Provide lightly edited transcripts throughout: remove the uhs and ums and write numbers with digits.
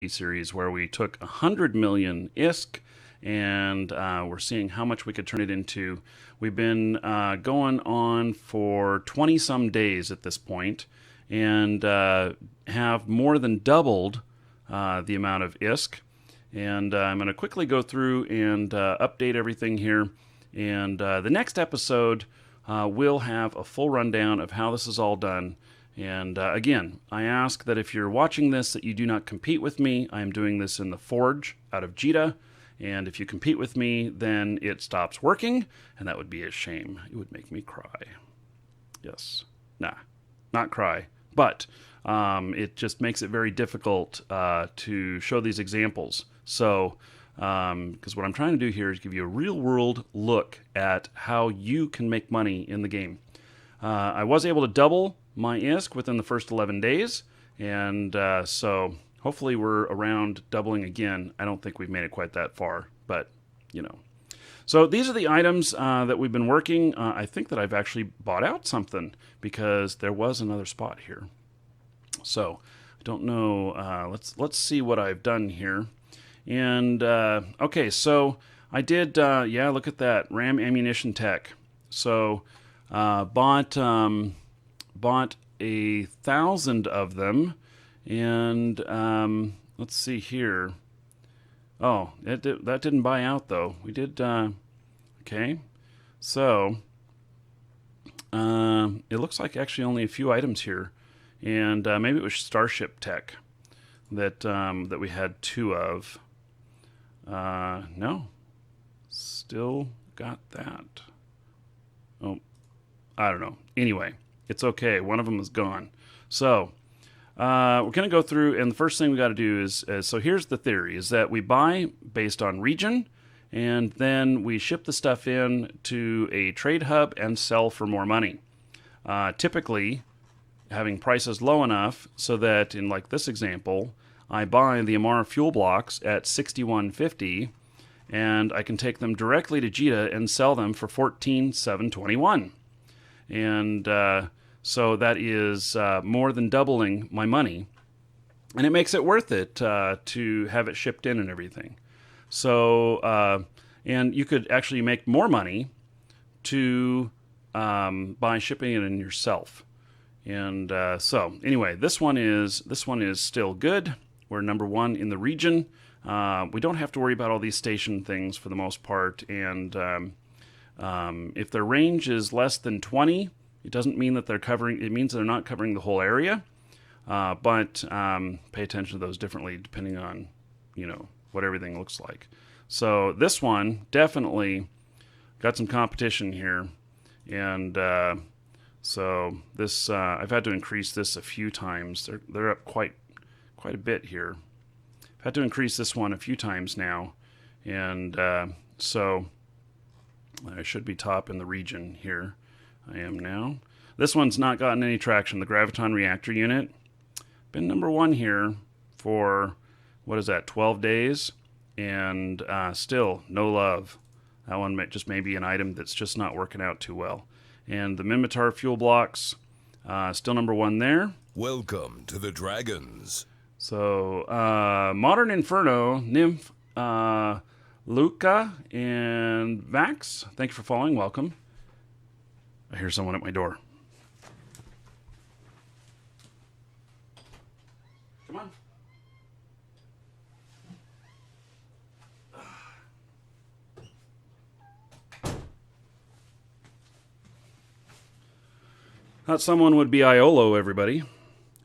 series where we took 100 million ISK and we're seeing how much we could turn it into. We've been going on for 20 some days at this point and have more than doubled the amount of ISK. And I'm going to quickly go through and update everything here. And the next episode will have a full rundown of how this is all done. And again, I ask that if you're watching this, that you do not compete with me. I am doing this in the Forge out of Jita. And if you compete with me, then it stops working. And that would be a shame. It would make me cry. Yes. Nah, not cry. But it just makes it very difficult to show these examples. So, because what I'm trying to do here is give you a real-world look at how you can make money in the game. I was able to double my ISK within the first 11 days, and so hopefully we're around doubling again. I don't think we've made it quite that far, but, you know. So these are the items that we've been working. I think that I've actually bought out something because there was another spot here. So I don't know. Let's see what I've done here. And okay, so I did. Yeah, look at that RAM ammunition tech. So bought 1,000 of them, and let's see here. Oh, that didn't buy out though. We did. Okay, so it looks like actually only a few items here, and maybe it was Starship Tech that that we had 2 of. No, still got that. Oh, I don't know. Anyway, it's okay. One of them is gone. So we're going to go through, and the first thing we got to do is so here's the theory: is that we buy based on region, and then we ship the stuff in to a trade hub and sell for more money. Typically, having prices low enough so that in like this example, I buy the Amara fuel blocks at $61.50, and I can take them directly to Jita and sell them for $14,721. And so that is more than doubling my money, and it makes it worth it to have it shipped in and everything. So, and you could actually make more money to by shipping it in yourself. And so, anyway, this one is still good. We're number 1 in the region. We don't have to worry about all these station things for the most part. And if their range is less than 20, it doesn't mean that they're covering. It means they're not covering the whole area. But pay attention to those differently depending on, what everything looks like. So this one definitely got some competition here, and so this I've had to increase this a few times. They're up quite a bit here. I've had to increase this one a few times now, and so I should be top in the region here. I am now. This one's not gotten any traction. The Graviton Reactor Unit. Been number 1 here for, 12 days, and still no love. That one may be an item that's just not working out too well. And the Minmatar fuel blocks, still number 1 there. Welcome to the Dragons. So, Modern Inferno, Nymph, Luca, and Vax, thank you for following. Welcome. I hear someone at my door. Come on. Thought someone would be Iolo, everybody.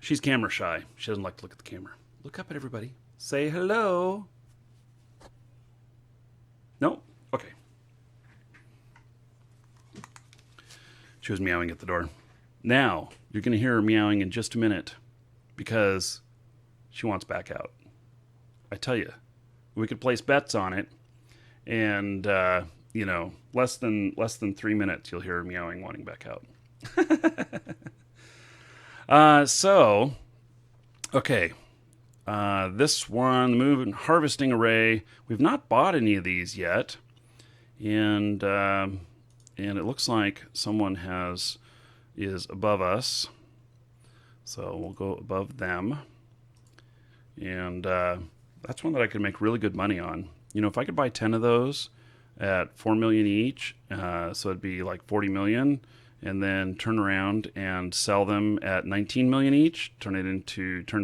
She's camera shy. She doesn't like to look at the camera. Look up at everybody. Say hello. No? Okay. She was meowing at the door. Now, you're going to hear her meowing in just a minute because she wants back out. I tell you, we could place bets on it, and, less than 3 minutes, you'll hear her meowing, wanting back out. Okay. This one, the Move and Harvesting Array, we've not bought any of these yet, and it looks like someone is above us, so we'll go above them. And that's one that I could make really good money on. You know, if I could buy 10 of those at 4 million each, so it'd be like 40 million, and then turn around and sell them at 19 million each, turn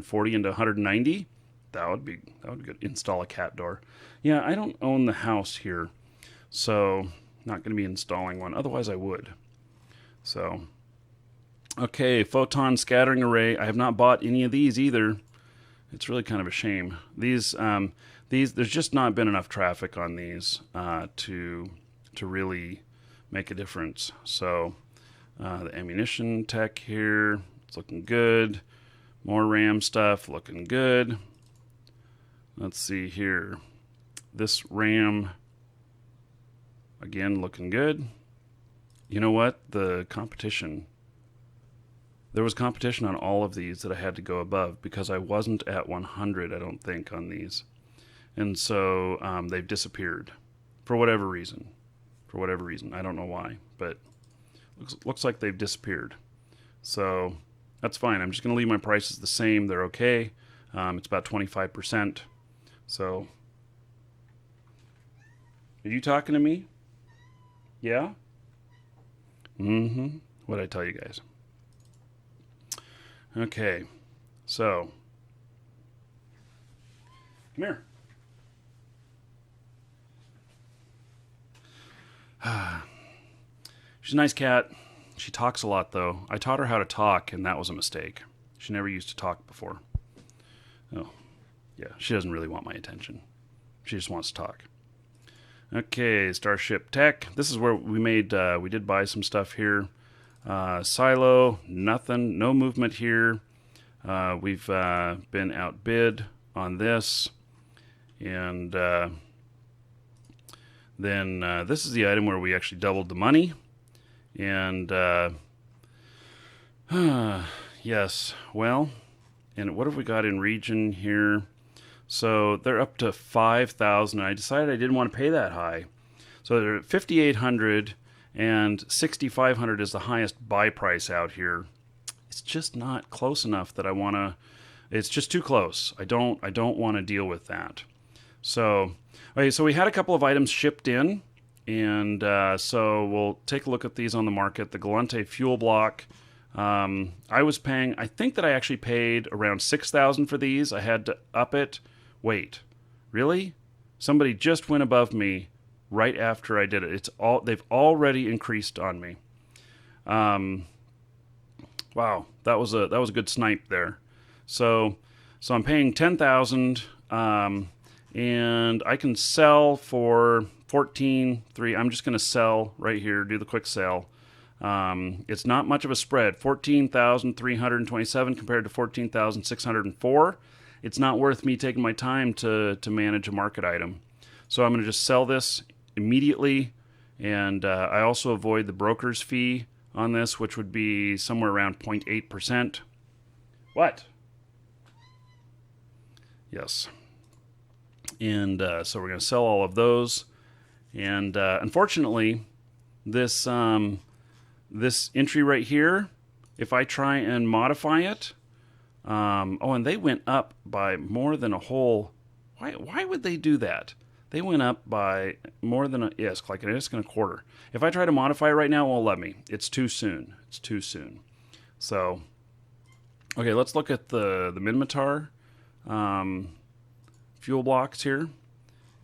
40 into 190. That would be good. Install a cat door. Yeah, I don't own the house here, so not going to be installing one. Otherwise, I would. So, okay, photon scattering array. I have not bought any of these either. It's really kind of a shame. These there's just not been enough traffic on these to really make a difference. So the ammunition tech here, it's looking good. More RAM stuff, looking good. Let's see here. This RAM, again, looking good. You know what? The competition. There was competition on all of these that I had to go above because I wasn't at 100, I don't think, on these. And so they've disappeared for whatever reason. I don't know why, but looks like they've disappeared. So that's fine. I'm just going to leave my prices the same. They're okay. It's about 25%. So, are you talking to me? Yeah? Mm-hmm. What'd I tell you guys? Okay, so come here. She's a nice cat. She talks a lot, though. I taught her how to talk, and that was a mistake. She never used to talk before. Oh, yeah, she doesn't really want my attention. She just wants to talk. Okay, Starship Tech. This is where we did buy some stuff here. Silo, nothing, no movement here. We've been outbid on this. And then this is the item where we actually doubled the money. And yes, well, and what have we got in region here? So they're up to 5,000. I decided I didn't want to pay that high. So they're at 5,800. And 6,500 is the highest buy price out here. It's just not close enough that I want to. It's just too close. I don't want to deal with that. So, okay, so we had a couple of items shipped in, and so we'll take a look at these on the market. The Galante fuel block. I was paying. I think that I actually paid around 6,000 for these. I had to up it. Wait, really? Somebody just went above me right after I did it. They've already increased on me. Wow, that was a good snipe there. So I'm paying 10,000, and I can sell for 14.3. I'm just going to sell right here. Do the quick sell. It's not much of a spread. 14,327 compared to 14,604. It's not worth me taking my time to manage a market item. So I'm going to just sell this immediately, and I also avoid the broker's fee on this, which would be somewhere around 0.8%. What? Yes. And so we're going to sell all of those. And unfortunately, this entry right here, if I try and modify it, and they went up by more than a whole. Why would they do that? They went up by more than an ISK, like an ISK and a quarter. If I try to modify it right now, it won't let me. It's too soon. So, okay, let's look at the Minmatar fuel blocks here.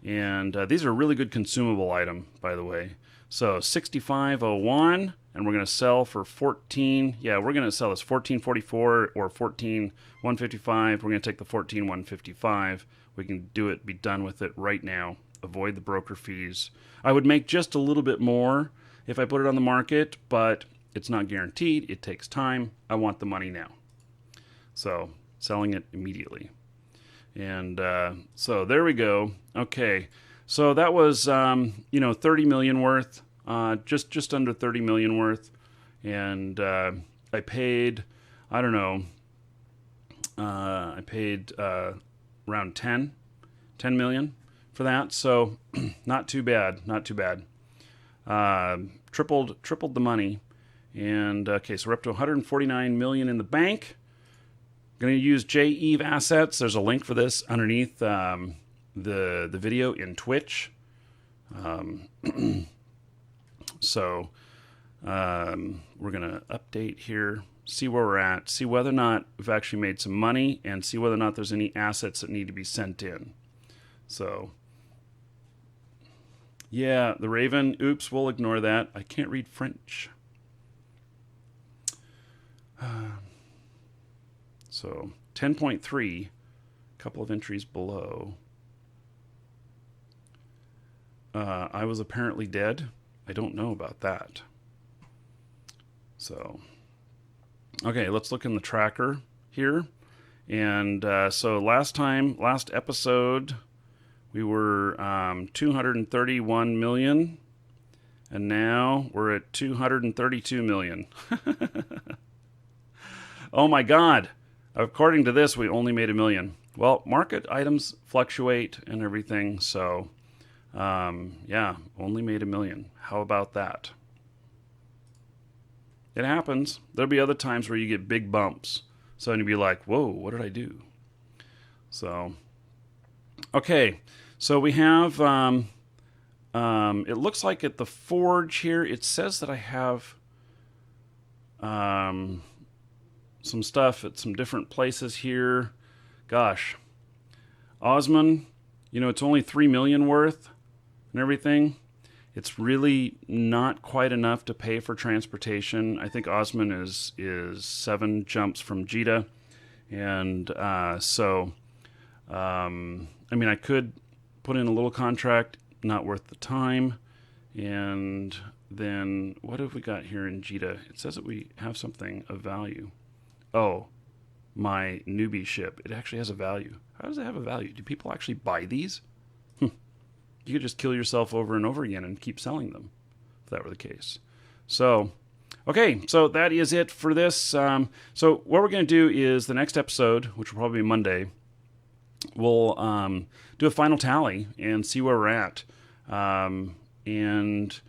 And these are a really good consumable item, by the way. So 6501, and we're going to sell for 14. Yeah, we're going to sell this 1444 or 14155. We're going to take the 14155. We can do it, be done with it right now. Avoid the broker fees. I would make just a little bit more if I put it on the market, but it's not guaranteed. It takes time. I want the money now. So selling it immediately. And so there we go. Okay. So that was, 30 million worth, just under 30 million worth. And I paid, I don't know, around 10 million for that. So not too bad. Tripled the money. And okay, so we're up to 149 million in the bank. Going to use JEVE assets. There's a link for this underneath the video in Twitch. So we're going to update here, see where we're at, see whether or not we've actually made some money, and see whether or not there's any assets that need to be sent in. So, yeah, the Raven. Oops, we'll ignore that. I can't read French. So 10.3, a couple of entries below. I was apparently dead. I don't know about that. So, okay, let's look in the tracker here. And so last episode, we were 231 million. And now we're at 232 million. Oh my God. According to this, we only made $1 million. Well, market items fluctuate and everything. So, yeah, only made $1 million. How about that? It happens. There'll be other times where you get big bumps. So you'll be like, whoa, what did I do? So, okay. So we have, it looks like at the forge here, it says that I have some stuff at some different places here. Gosh. Osman, it's only 3 million worth and everything. It's really not quite enough to pay for transportation. I think Osman is 7 jumps from Jita. And so, I mean, I could put in a little contract, not worth the time. And then what have we got here in Jita? It says that we have something of value. Oh, my newbie ship. It actually has a value. How does it have a value? Do people actually buy these? You could just kill yourself over and over again and keep selling them, if that were the case. So, okay, so that is it for this. So what we're going to do is the next episode, which will probably be Monday, we'll do a final tally and see where we're at. And,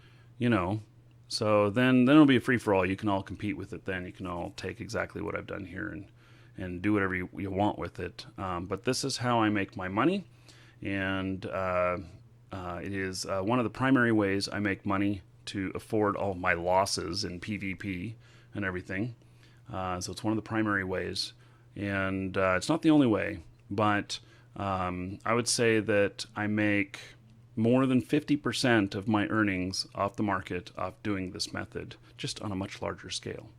so then it'll be a free-for-all. You can all compete with it then. You can all take exactly what I've done here and do whatever you want with it. But this is how I make my money. And it is one of the primary ways I make money to afford all of my losses in PvP and everything. So it's one of the primary ways. And it's not the only way, but I would say that I make more than 50% of my earnings off the market off doing this method, just on a much larger scale.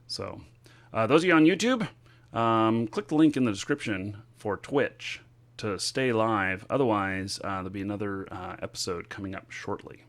So those of you on YouTube, click the link in the description for Twitch to stay live. Otherwise, there'll be another episode coming up shortly.